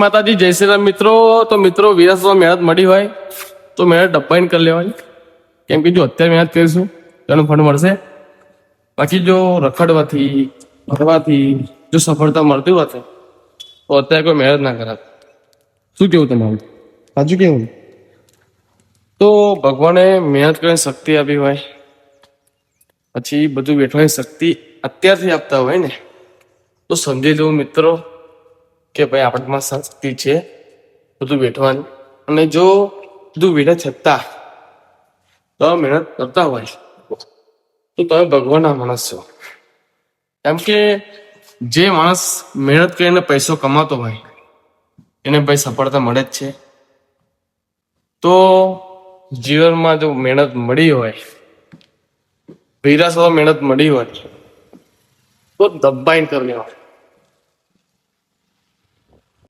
માતાજી, જય શ્રી રામ મિત્રો. તો મિત્રો, વિરાસતમાં મહેનત મળી હોય તો મહેનત ડબ્બાઈને કરી લેવાની. કેમ કે જો અત્યારે મહેનત કરીશું તો એનું ફળ મળશે. બાકી જો રખડવાથી ફરવાથી જો સફળતા મળતી હોત તો અત્યારે કોઈ મહેનત ના કરાત. શું કેવું તમારું? સાચું કેવું? તો ભગવાને મહેનત કરીને શક્તિ આપી હોય, પછી બધું વેઠવાની શક્તિ અત્યારથી આપતા હોય ને, તો સમજી લેવું મિત્રો કે ભાઈ આપણામાં શક્તિ છે બધું વેઠવાની. અને જો બધું વેઠા છતાં તમે મહેનત કરતા હોય તો તમે ભગવાનના માણસ છો. કેમ કે જે માણસ મહેનત કરીને પૈસો કમાતો હોય એને ભાઈ સફળતા મળે જ છે. તો જીવનમાં જો મહેનત મળી હોય, વિરાસતમાં મહેનત મળી હોય તો દબાઈને કરી લેવાની.